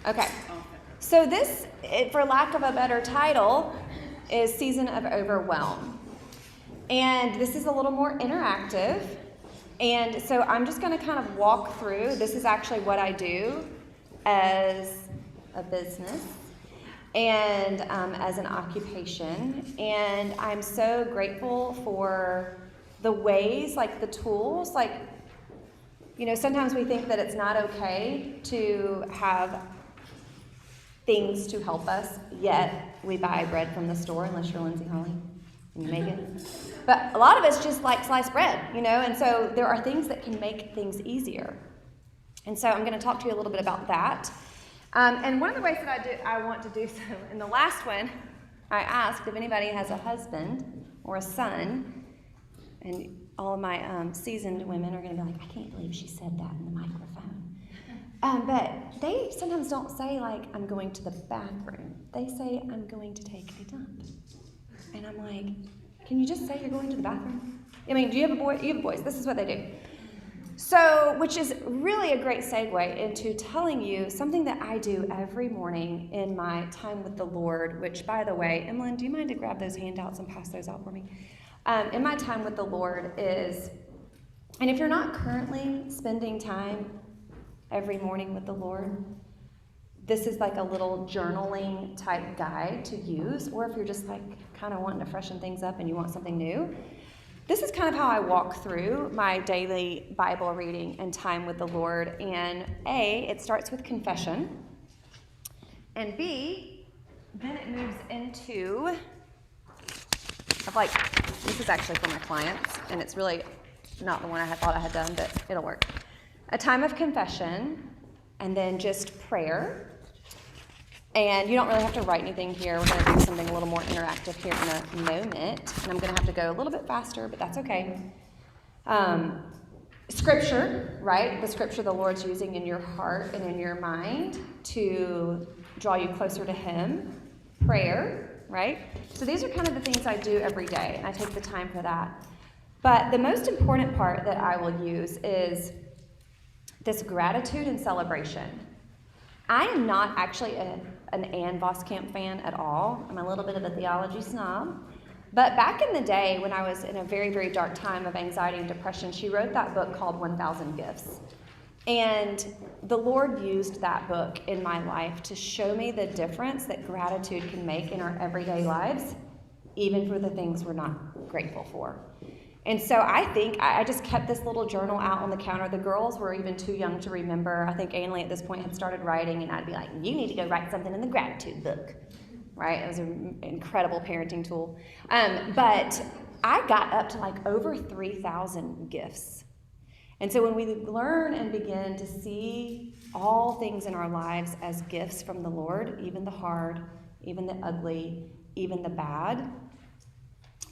Okay. So this, for lack of a better title, is Season of Overwhelm. And this is a little more interactive. And so I'm just going to kind of walk through. This is actually what I do as a business and as an occupation. And I'm so grateful for the ways, like the tools, like, you know, sometimes we think that it's not okay to have things to help us, yet we buy bread from the store, unless you're Lindsay Holly and you make it. But a lot of us just like sliced bread, you know, and so there are things that can make things easier. And so I'm going to talk to you a little bit about that. And one of the ways that I want to do so, in the last one, I asked if anybody has a husband or a son, and all of my seasoned women are going to be like, I can't believe she said that in the microphone. But they sometimes don't say, like, I'm going to the bathroom. They say, I'm going to take a dump. And I'm like, can you just say you're going to the bathroom? I mean, do you have a boy? You have boys. This is what they do. So, which is really a great segue into telling you something that I do every morning in my time with the Lord, which, by the way, Emlyn, do you mind to grab those handouts and pass those out for me? In my time with the Lord is, and if you're not currently spending time every morning with the Lord, this is like a little journaling type guide to use, or if you're just like kind of wanting to freshen things up and you want something new, this is kind of how I walk through my daily Bible reading and time with the Lord. And A, it starts with confession, and B, then it moves into, this is actually for my clients, and it's really not the one I thought I had done, but it'll work. A time of confession, and then just prayer. And you don't really have to write anything here. We're going to do something a little more interactive here in a moment. And I'm going to have to go a little bit faster, but that's okay. Scripture, right? The scripture the Lord's using in your heart and in your mind to draw you closer to Him. Prayer, right? So these are kind of the things I do every day, and I take the time for that. But the most important part that I will use is this gratitude and celebration. I am not actually an Ann Voskamp fan at all. I'm a little bit of a theology snob. But back in the day when I was in a very, very dark time of anxiety and depression, she wrote that book called 1,000 Gifts. And the Lord used that book in my life to show me the difference that gratitude can make in our everyday lives, even for the things we're not grateful for. And so I think I just kept this little journal out on the counter. The girls were even too young to remember. I think Ainley at this point had started writing, and I'd be like, you need to go write something in the gratitude book, right? It was an incredible parenting tool. But I got up to like over 3,000 gifts. And so when we learn and begin to see all things in our lives as gifts from the Lord, even the hard, even the ugly, even the bad,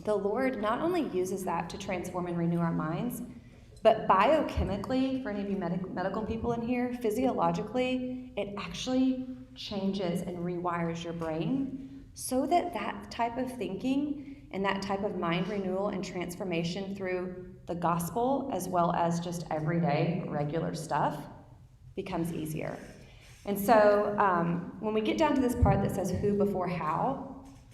the Lord not only uses that to transform and renew our minds, but biochemically, for any of you medical people in here, physiologically, it actually changes and rewires your brain so that that type of thinking and that type of mind renewal and transformation through the gospel, as well as just everyday regular stuff, becomes easier. And so when we get down to this part that says who before how,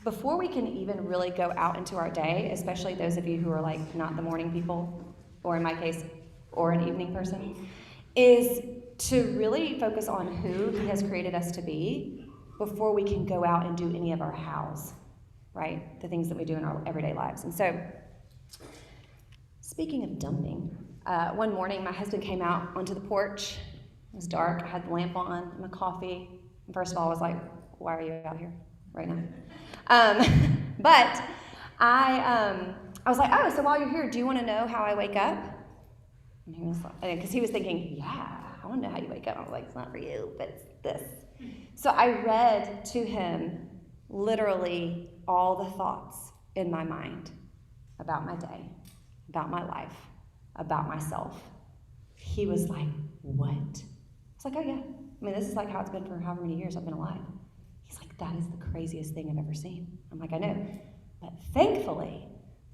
before we can even really go out into our day, especially those of you who are like not the morning people, or in my case, or an evening person, is to really focus on who He has created us to be before we can go out and do any of our hows, right? The things that we do in our everyday lives. And so, speaking of dumping, one morning my husband came out onto the porch. It was dark. I had the lamp on, my coffee. And first of all, I was like, why are you out here right now? But I was like, oh, so while you're here, do you want to know how I wake up? And he was like, because he was thinking, yeah, I want to know how you wake up. I was like, it's not for you, but it's this. So I read to him literally all the thoughts in my mind about my day, about my life, about myself. He was like, what? I was like, oh yeah. I mean, this is like how it's been for however many years I've been alive. He's like, that is the craziest thing I've ever seen. I'm like, I know. But thankfully,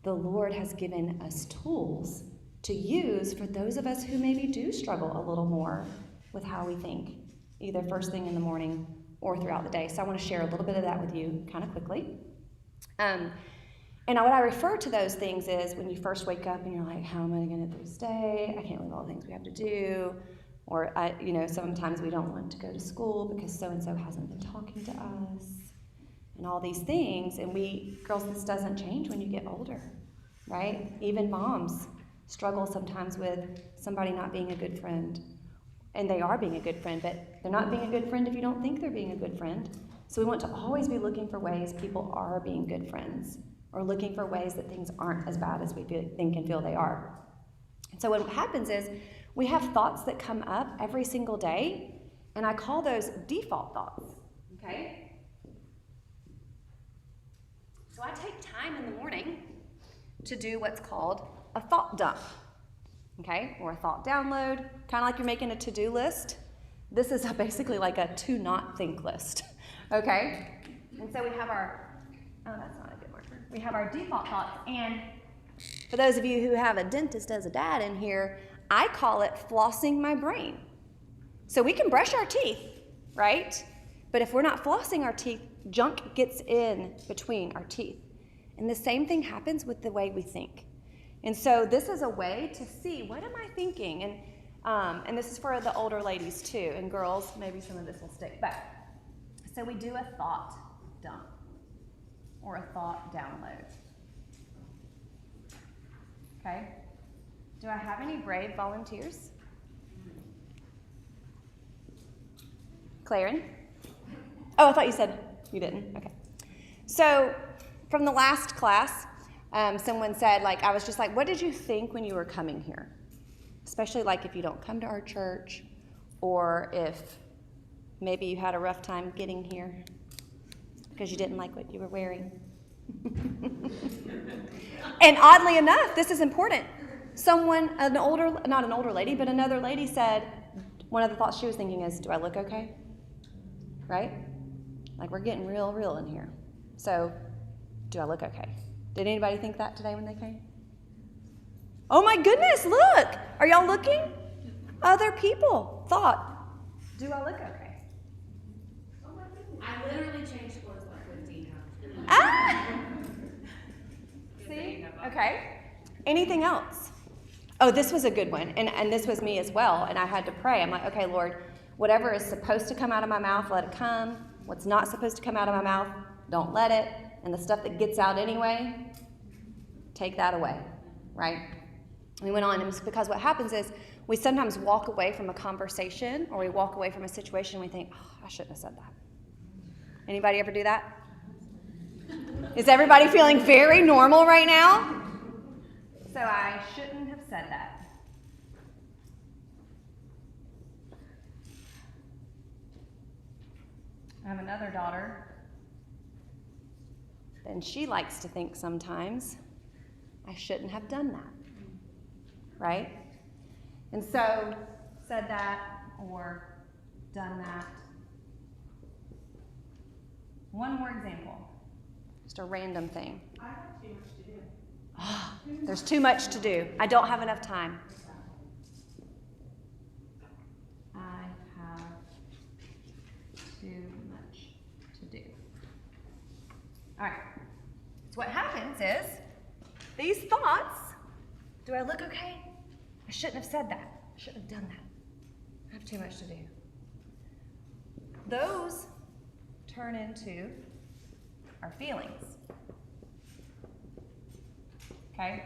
the Lord has given us tools to use for those of us who maybe do struggle a little more with how we think either first thing in the morning or throughout the day. So I want to share a little bit of that with you kind of quickly. And what I refer to those things is when you first wake up and you're like, how am I going to get through this day? I can't believe all the things we have to do. Or, sometimes we don't want to go to school because so-and-so hasn't been talking to us. And all these things. And girls, this doesn't change when you get older, right? Even moms struggle sometimes with somebody not being a good friend. And they are being a good friend, but they're not being a good friend if you don't think they're being a good friend. So we want to always be looking for ways people are being good friends, or looking for ways that things aren't as bad as we think and feel they are. And so what happens is we have thoughts that come up every single day, and I call those default thoughts, okay? So I take time in the morning to do what's called a thought dump. Okay, or a thought download, kind of like you're making a to-do list. This is basically like a to-not-think list, okay? And so we have that's not a good word. We have our default thoughts, and for those of you who have a dentist as a dad in here, I call it flossing my brain. So we can brush our teeth, right? But if we're not flossing our teeth, junk gets in between our teeth. And the same thing happens with the way we think. And so this is a way to see, what am I thinking? And this is for the older ladies too, and girls, maybe some of this will stick. But so we do a thought dump or a thought download. Okay? Do I have any brave volunteers? Claren? Oh, I thought you said you didn't. Okay. So from the last class, someone said, I was just like, what did you think when you were coming here? Especially if you don't come to our church, or if maybe you had a rough time getting here because you didn't like what you were wearing. And oddly enough, this is important. Not an older lady, but another lady said, one of the thoughts she was thinking is, do I look okay? Right? We're getting real in here. So, do I look okay? Did anybody think that today when they came? Oh my goodness, look! Are y'all looking? Other people thought, do I look okay? Oh my goodness. I literally changed clothes 15 times. Ah! See? Okay. Anything else? Oh, this was a good one. And this was me as well. And I had to pray. I'm like, okay, Lord, whatever is supposed to come out of my mouth, let it come. What's not supposed to come out of my mouth, don't let it. And the stuff that gets out anyway, take that away, right? And we went on, and it's because what happens is we sometimes walk away from a conversation, or we walk away from a situation and we think, I shouldn't have said that. Anybody ever do that? Is everybody feeling very normal right now? So I shouldn't have said that. I have another daughter, and she likes to think sometimes, I shouldn't have done that, right? And so, said that or done that. One more example, just a random thing. I have too much to do. Oh, there's too much to do. I don't have enough time. I have too much to do. All right. So what happens is these thoughts, do I look okay? I shouldn't have said that. I shouldn't have done that. I have too much to do. Those turn into our feelings. Okay?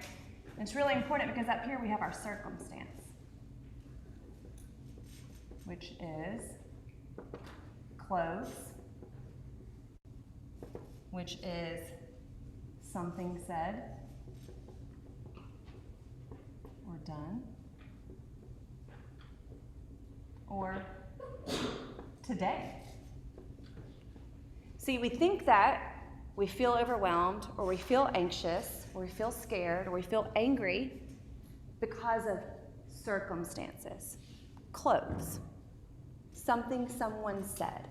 And it's really important because up here we have our circumstance, which is clothes, which is something said or done, or today. See, we think that we feel overwhelmed, or we feel anxious, or we feel scared, or we feel angry because of circumstances. Clothes. Something someone said.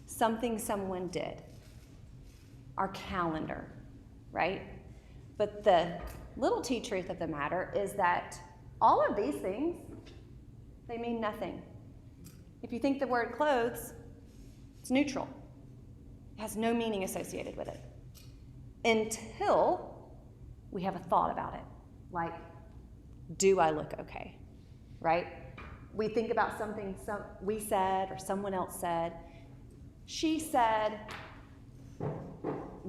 Something someone did. Our calendar, right? But the little t truth of the matter is that all of these things, they mean nothing. If you think the word clothes, it's neutral. It has no meaning associated with it. Until we have a thought about it. Like, do I look okay? Right? We think about something we said or someone else said. She said,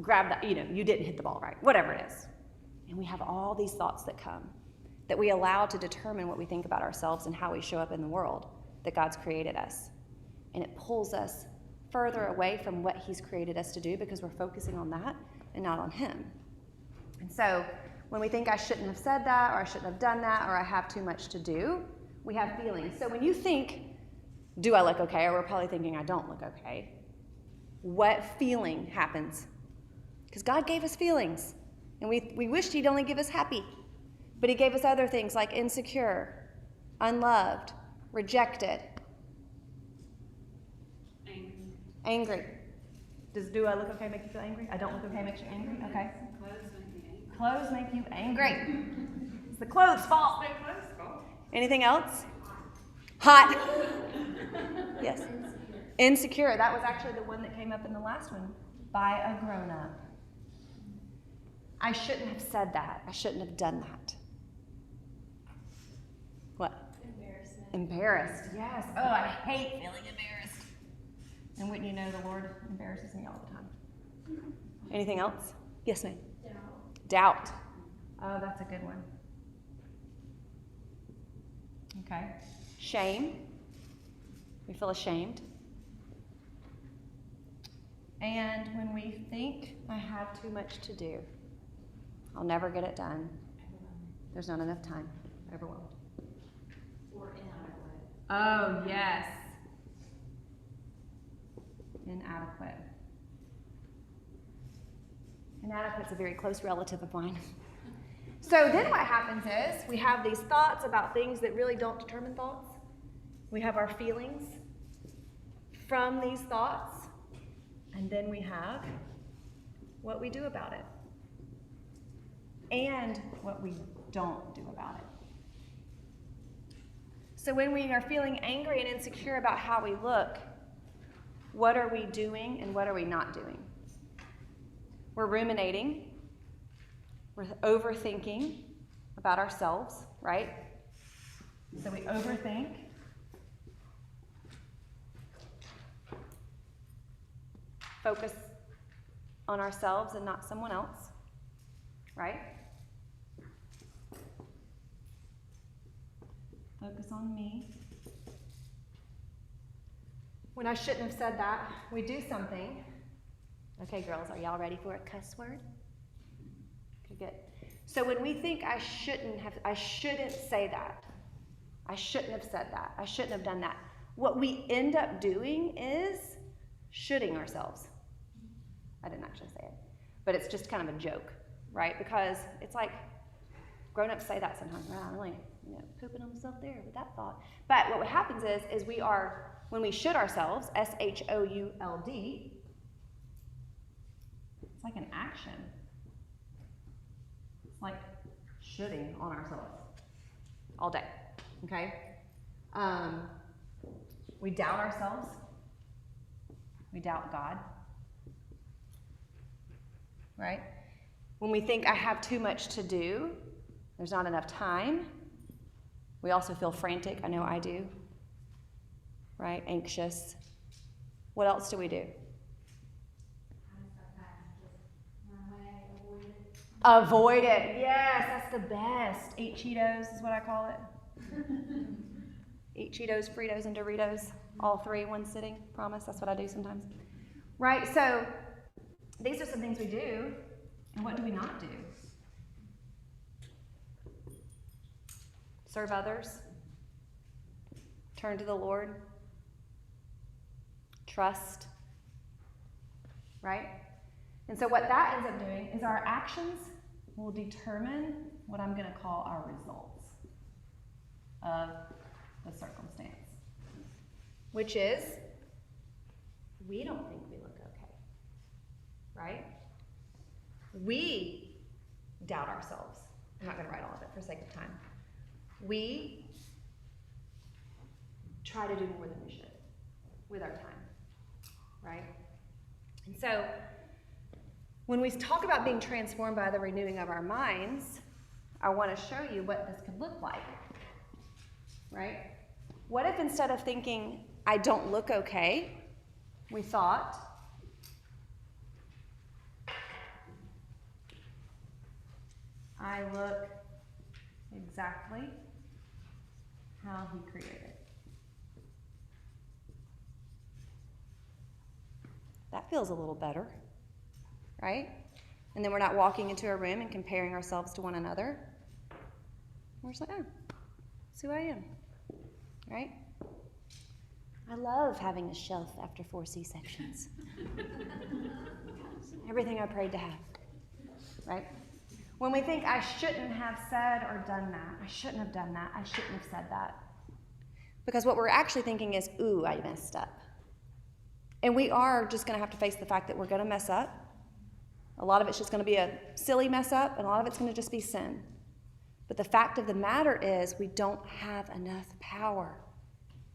grab that, you didn't hit the ball right, whatever it is. And we have all these thoughts that come that we allow to determine what we think about ourselves and how we show up in the world that God's created us. And it pulls us further away from what he's created us to do because we're focusing on that and not on him. And so when we think I shouldn't have said that, or I shouldn't have done that, or I have too much to do, we have feelings. So when you think, do I look okay? Or we're probably thinking I don't look okay. What feeling happens? Because God gave us feelings. And we wished he'd only give us happy. But he gave us other things like insecure, unloved, rejected, angry. Does do I look okay make you feel angry? I don't look okay makes you angry? Okay. Clothes make you angry. It's the clothes' fault. Anything else? Hot. Yes. Insecure. That was actually the one that came up in the last one. By a grown-up. I shouldn't have said that. I shouldn't have done that. What? Embarrassed. Yes. Oh, I hate feeling embarrassed. And wouldn't you know the Lord embarrasses me all the time. Anything else? Yes, ma'am. Doubt. Oh, that's a good one. Okay. Shame. We feel ashamed. And when we think I have too much to do, I'll never get it done. There's not enough time. Overwhelmed. Or inadequate. Oh, yes. Inadequate. Inadequate's a very close relative of mine. So then what happens is we have these thoughts about things that really don't determine thoughts. We have our feelings from these thoughts. And then we have what we do about it. And what we don't do about it. So when we are feeling angry and insecure about how we look, what are we doing and what are we not doing? We're ruminating. We're overthinking about ourselves, right? So we overthink. Focus on ourselves and not someone else, right? Focus on me. When I shouldn't have said that, we do something. Okay, girls, are y'all ready for a cuss word? Okay, good. So when we think I shouldn't say that. I shouldn't have said that. I shouldn't have done that. What we end up doing is shoulding ourselves. I didn't actually say it, but it's just kind of a joke, right? Because it's like grown-ups say that sometimes. Wow, I'm really, pooping on myself there with that thought. But what happens is we are, when we should ourselves, S-H-O-U-L-D, it's like an action. It's like shoulding on ourselves all day, okay? We doubt ourselves. We doubt God. Right? When we think I have too much to do, there's not enough time. We also feel frantic. I know I do. Right? Anxious. What else do we do? Avoid it. Yes, that's the best. Eat Cheetos is what I call it. Eat Cheetos, Fritos, and Doritos. All three in one sitting. Promise. That's what I do sometimes. Right? So these are some things we do, and what do we not do? Serve others. Turn to the Lord. Trust. Right? And so what that ends up doing is our actions will determine what I'm going to call our results of the circumstance. Which is, we don't think we look okay. Right? We doubt ourselves. I'm not going to write all of it for sake of time. We try to do more than we should. with our time, right? And so when we talk about being transformed by the renewing of our minds, I want to show you what this could look like, right? What if instead of thinking, I don't look okay, we thought, I look exactly how he created. That feels a little better, right? And then we're not walking into a room and comparing ourselves to one another. We're just like, oh, that's who I am, right? I love having a shelf after 4 C-sections. Everything I prayed to have, right? When we think I shouldn't have said or done that, I shouldn't have done that, I shouldn't have said that. Because what we're actually thinking is, ooh, I messed up. And we are just going to have to face the fact that we're going to mess up. A lot of it's just going to be a silly mess up, and a lot of it's going to just be sin. But the fact of the matter is we don't have enough power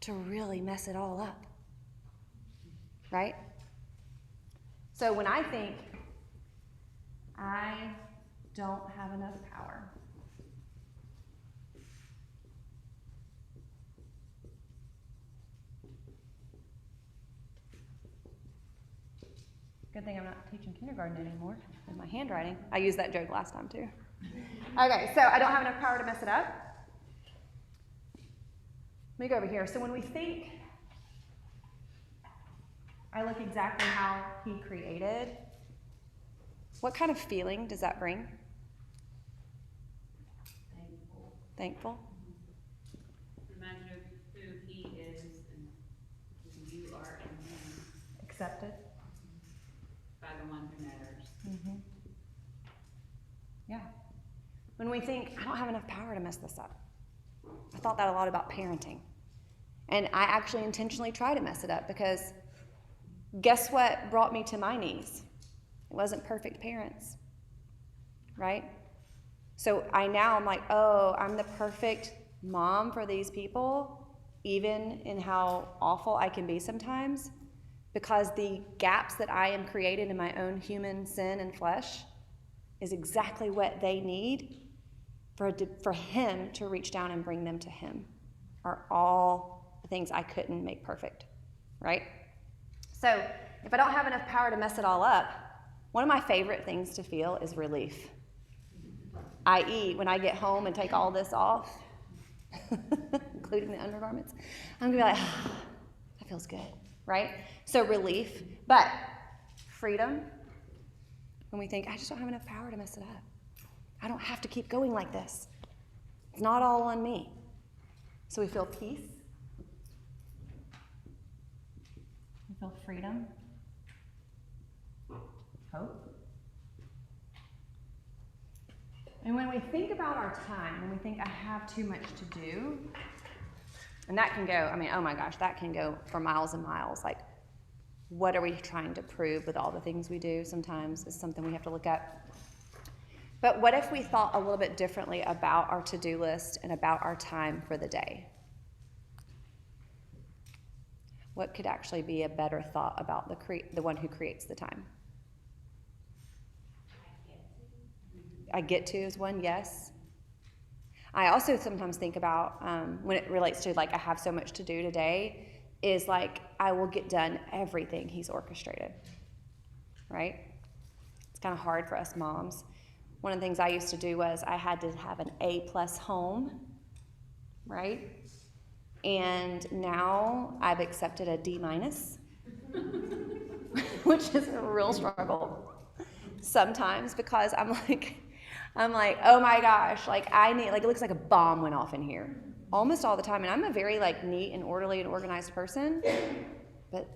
to really mess it all up, right? So when I think I don't have enough power, good thing I'm not teaching kindergarten anymore with my handwriting. I used that joke last time too. Okay, so I don't have enough power to mess it up. Let me go over here. So when we think I look exactly how he created, what kind of feeling does that bring? Thankful. Remind you of who he is and who you are in him. Accepted. By the one who matters. Mm-hmm. Yeah. When we think, I don't have enough power to mess this up. I thought that a lot about parenting. And I actually intentionally try to mess it up because guess what brought me to my knees? It wasn't perfect parents, right? So I'm like, oh, I'm the perfect mom for these people, even in how awful I can be sometimes, because the gaps that I am created in my own human sin and flesh is exactly what they need for him to reach down and bring them to him, are all the things I couldn't make perfect, right? So if I don't have enough power to mess it all up, one of my favorite things to feel is relief. I.e., when I get home and take all this off, including the undergarments, I'm going to be like, ah, that feels good, right? So relief, but freedom, when we think, I just don't have enough power to mess it up. I don't have to keep going like this. It's not all on me. So we feel peace. We feel freedom. Hope. And when we think about our time, when we think I have too much to do, and that can go, I mean, oh my gosh, that can go for miles and miles. Like, what are we trying to prove with all the things we do? Sometimes is something we have to look at. But what if we thought a little bit differently about our to-do list and about our time for the day? What could actually be a better thought about the one who creates the time? I get to is one, yes. I also sometimes think about when it relates to like I have so much to do today, is like I will get done everything he's orchestrated, right? It's kind of hard for us moms. One of the things I used to do was I had to have an A+ home, right? And now I've accepted a D-, which is a real struggle sometimes because I'm like, oh my gosh, like I need, like it looks like a bomb went off in here almost all the time. And I'm a very like neat and orderly and organized person, but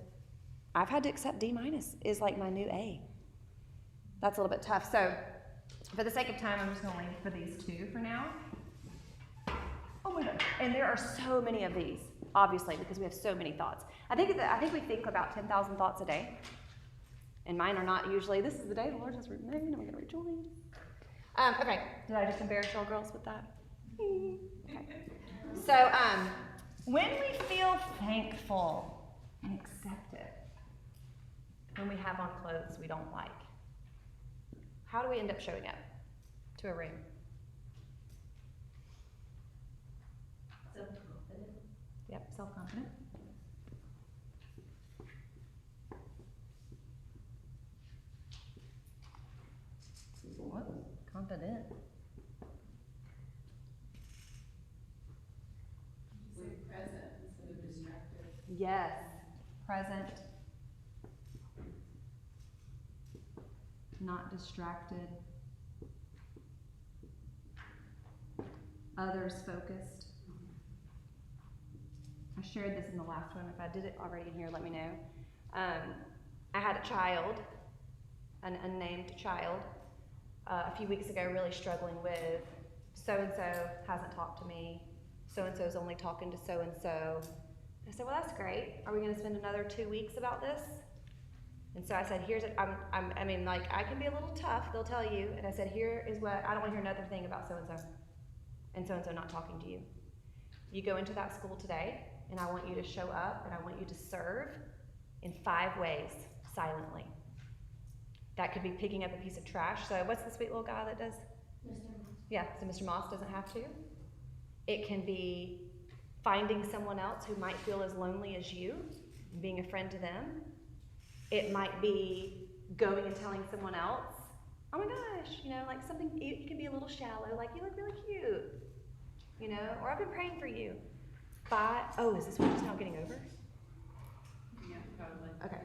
I've had to accept D- is like my new A. That's a little bit tough. So for the sake of time, I'm just going to link for these two for now. Oh my God. And there are so many of these, obviously, because we have so many thoughts. I think we think about 10,000 thoughts a day. And mine are not usually, this is the day the Lord has made, and we're going to rejoice. Okay, did I just embarrass y'all girls with that? Okay. So when we feel thankful, and accept it when we have on clothes we don't like. How do we end up showing up to a room? Self-confident. Yep, self-confident. What? Confident. Say present instead of distracted. Yes. Present. Not distracted. Others focused. I shared this in the last one. If I did it already in here, let me know. I had a child, an unnamed child, a few weeks ago really struggling with so-and-so hasn't talked to me, so-and-so is only talking to so-and-so. I said, well, that's great. Are we going to spend another 2 weeks about this? And so I said, I can be a little tough, they'll tell you. And I said, here is what, I don't want to hear another thing about so-and-so not talking to you. You go into that school today, and I want you to show up, and I want you to serve in 5 ways, silently. That could be picking up a piece of trash. So what's the sweet little guy that does? Mr. Moss. Yeah, so Mr. Moss doesn't have to. It can be finding someone else who might feel as lonely as you, and being a friend to them. It might be going and telling someone else, oh my gosh, like something, you can be a little shallow, like you look really cute, or I've been praying for you. Is this one just now getting over? Yeah, probably. Okay.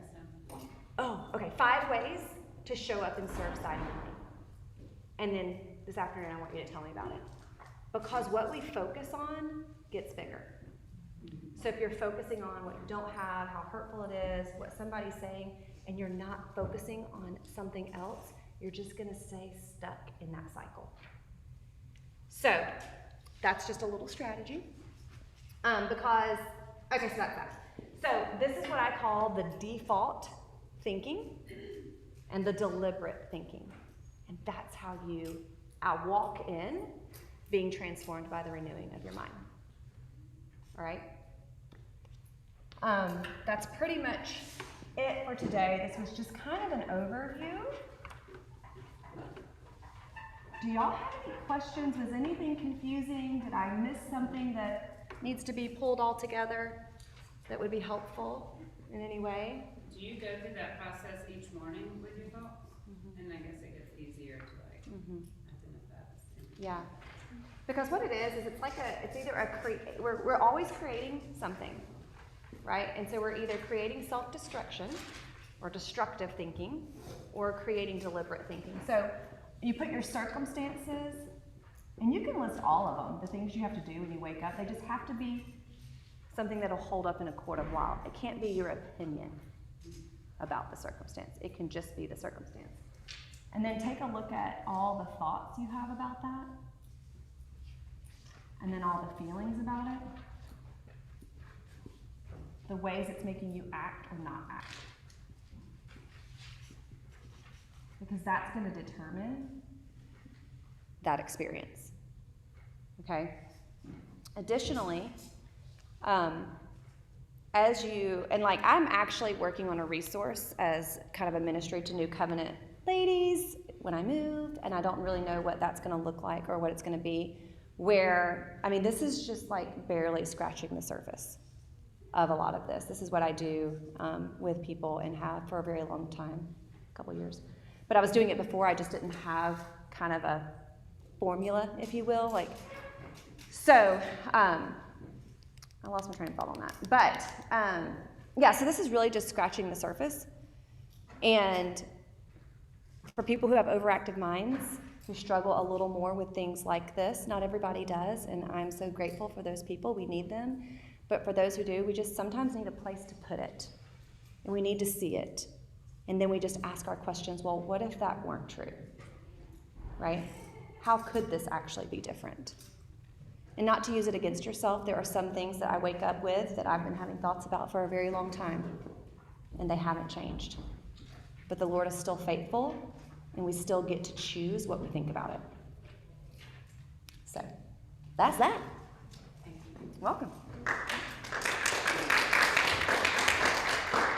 So, Okay, 5 ways to show up and serve silently. And then this afternoon I want you to tell me about it. Because what we focus on gets bigger. So if you're focusing on what you don't have, how hurtful it is, what somebody's saying, and you're not focusing on something else, you're just going to stay stuck in that cycle. So that's just a little strategy. So that's that. So this is what I call the default thinking and the deliberate thinking. And that's how I walk in being transformed by the renewing of your mind. All right? That's pretty much it for today. This was just kind of an overview. Do y'all have any questions? Was anything confusing? Did I miss something that needs to be pulled all together that would be helpful in any way? do you go through that process each morning with your thoughts? Mm-hmm. And I guess it gets easier to Mm-hmm. identify. Yeah. Because what it is it's either we're always creating something, right? And so we're either creating self-destruction or destructive thinking or creating deliberate thinking. So you put your circumstances, and you can list all of them, the things you have to do when you wake up. They just have to be something that'll hold up in a court of law. It can't be your opinion about the circumstance. It can just be the circumstance. And then take a look at all the thoughts you have about that, and then all the feelings about it, the ways it's making you act or not act. Because that's going to determine that experience. Okay? Additionally, I'm actually working on a resource as kind of a ministry to New Covenant ladies when I moved, and I don't really know what that's going to look like or what it's going to be. This is just like barely scratching the surface of a lot of this. This is what I do with people and have for a very long time, a couple years. But I was doing it before. I just didn't have kind of a formula, if you will. I lost my train of thought on that. But, so this is really just scratching the surface. And for people who have overactive minds, who struggle a little more with things like this, not everybody does, and I'm so grateful for those people. We need them. But for those who do, we just sometimes need a place to put it. And we need to see it. And then we just ask our questions, well, what if that weren't true? Right? How could this actually be different? And not to use it against yourself, there are some things that I wake up with that I've been having thoughts about for a very long time, and they haven't changed. But the Lord is still faithful, and we still get to choose what we think about it. So, that's that. Welcome.